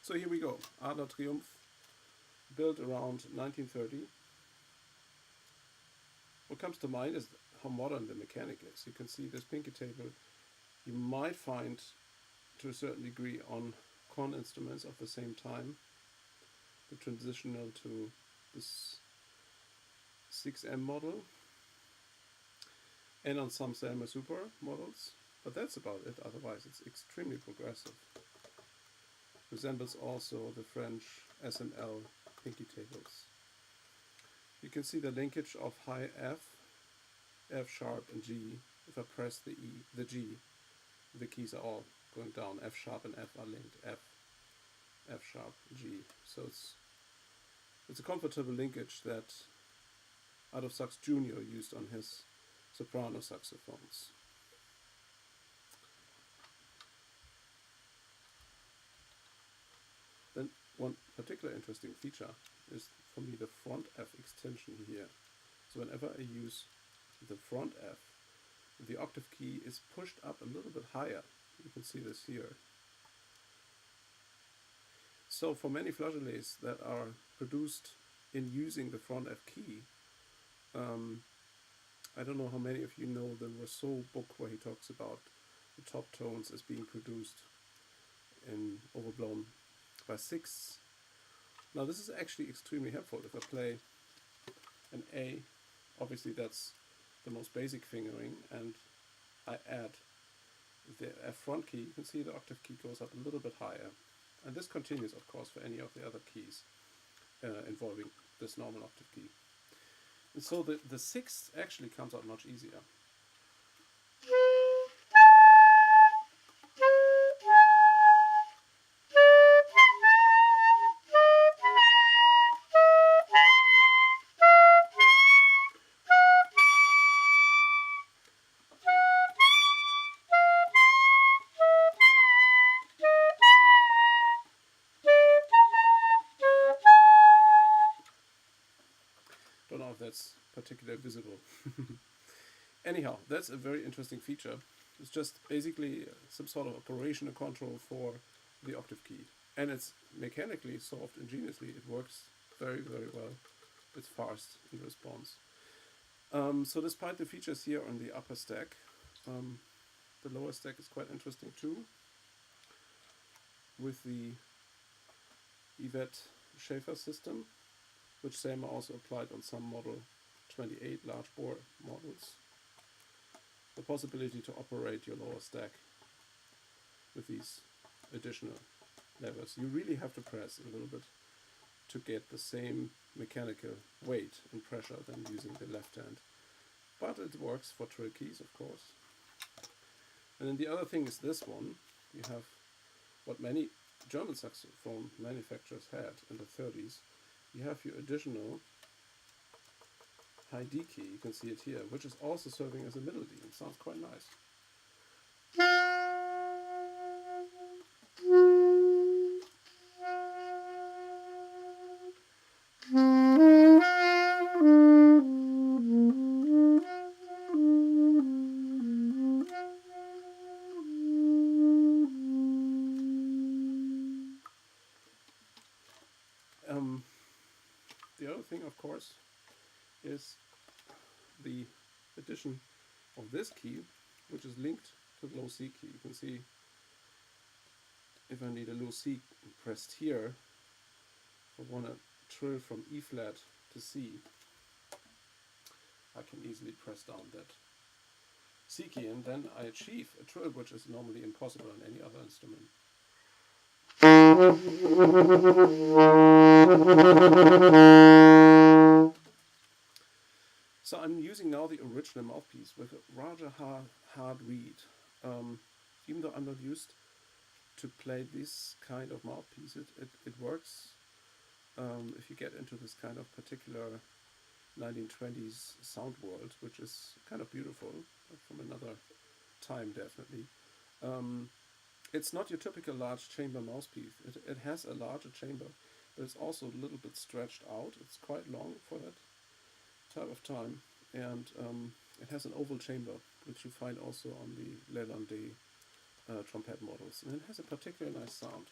So here we go, Adler Triumph, built around 1930. What comes to mind is how modern the mechanic is. You can see this pinky table you might find to a certain degree on corn instruments of the same time, the transitional to this 6M model, and on some Selmer Super models, but that's about it. Otherwise it's extremely progressive. Resembles also the French SML pinky tables. You can see the linkage of high F, F sharp and G. If I press the G, the keys are all going down. F sharp and F are linked. F, F sharp, G. So it's a comfortable linkage that Adolf Sax Jr. used on his soprano saxophones. Then one particular interesting feature is for me the front F extension here. So whenever I use the front F, the octave key is pushed up a little bit higher. You can see this here. So for many flageolets that are produced in using the front F key, I don't know how many of you know the Rousseau book where he talks about the top tones as being produced in overblown by 6. Now this is actually extremely helpful. If I play an A, obviously that's the most basic fingering, and I add the F front key, you can see the octave key goes up a little bit higher. And this continues, of course, for any of the other keys involving this normal octave key. And so the sixth actually comes out much easier. Don't know if that's particularly visible. Anyhow, that's a very interesting feature. It's just basically some sort of operational control for the octave key. And it's mechanically solved ingeniously. It works very, very well. It's fast in response. So despite the features here on the upper stack, the lower stack is quite interesting too. With the Yvette Schaefer system, which Selmer also applied on some Model 28 large bore models. The possibility to operate your lower stack with these additional levers. You really have to press a little bit to get the same mechanical weight and pressure than using the left hand. But it works for trill keys, of course. And then the other thing is this one. You have what many German saxophone manufacturers had in the 30s. You have your additional high D key, you can see it here, which is also serving as a middle D. It sounds quite nice. The other thing, of course, is the addition of this key, which is linked to the low C key. You can see if I need a low C pressed here, if I want to trill from E flat to C, I can easily press down that C key, and then I achieve a trill which is normally impossible on any other instrument. So I'm using now the original mouthpiece with a rather hard reed. Even though I'm not used to play this kind of mouthpiece, it works if you get into this kind of particular 1920s sound world, which is kind of beautiful, from another time definitely. It's not your typical large chamber mouthpiece. It has a larger chamber, but it's also a little bit stretched out. It's quite long for that type of time, and it has an oval chamber, which you find also on the Lalonde trumpet models, and it has a particularly nice sound.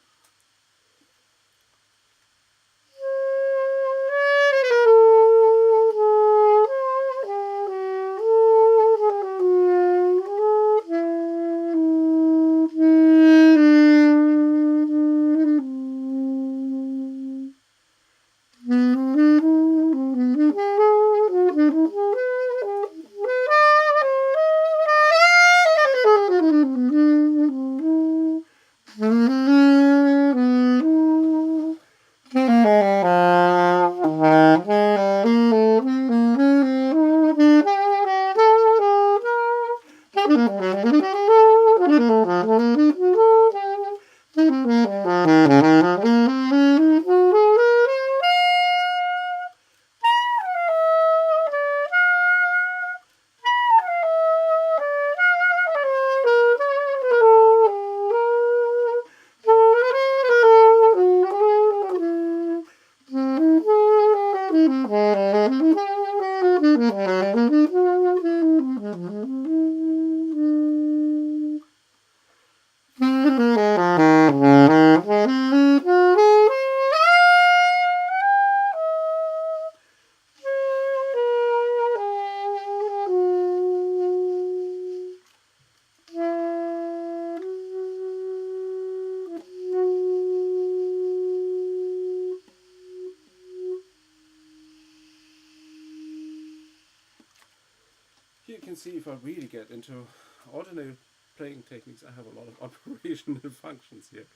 see if I really get into alternative playing techniques, I have a lot of operational functions here.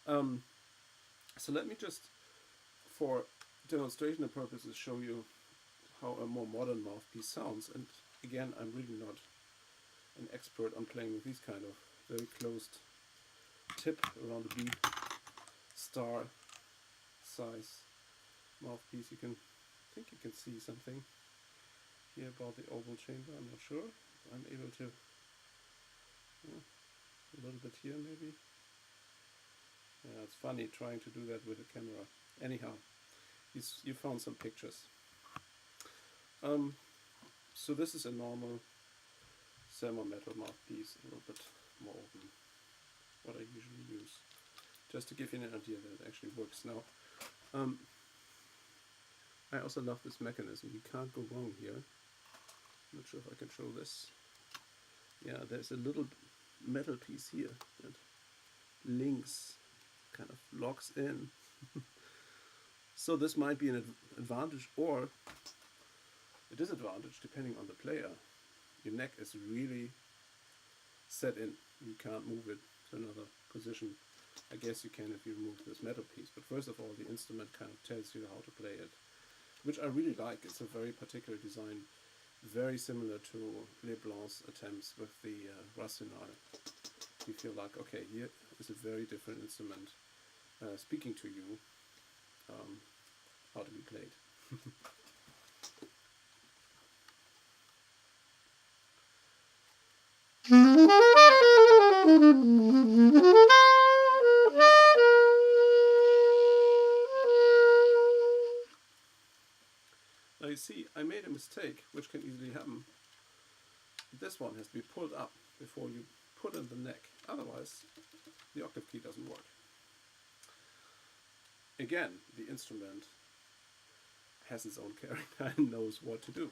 So let me just, for demonstration purposes, show you how a more modern mouthpiece sounds. And again, I'm really not an expert on playing with these kind of very closed tip around the B star size mouthpiece. I think you can see something here about the oval chamber. I'm not sure. I'm able to, a little bit here maybe. Yeah, it's funny trying to do that with a camera. Anyhow, you found some pictures. So this is a normal selmer metal mouthpiece, a little bit more open, what I usually use, just to give you an idea that it actually works now. I also love this mechanism. You can't go wrong here. I'm not sure if I can show this. Yeah, there's a little metal piece here that links, kind of locks in. So this might be an advantage or a disadvantage depending on the player. Your neck is really set in. You can't move it to another position. I guess you can if you remove this metal piece, but first of all the instrument kind of tells you how to play it, which I really like. It's a very particular design, very similar to Leblanc's attempts with the Rational. You feel like, okay, here is a very different instrument speaking to you, how to be played. Now you see, I made a mistake, which can easily happen. This one has to be pulled up before you put in the neck, otherwise the octave key doesn't work. Again, the instrument has its own character and knows what to do.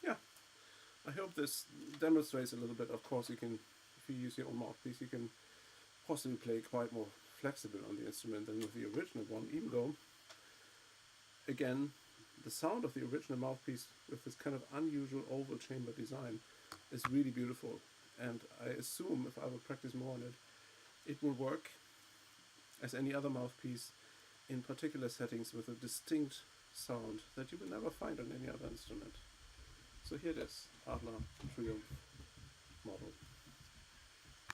Yeah, I hope this demonstrates a little bit. Of course, you can, if you use your own mouthpiece, you can possibly play quite more flexible on the instrument than with the original one, even though, again, the sound of the original mouthpiece with this kind of unusual oval chamber design is really beautiful. And I assume if I would practice more on it, it will work as any other mouthpiece in particular settings with a distinct sound that you will never find on any other instrument. So here it is, Adler Triumph model.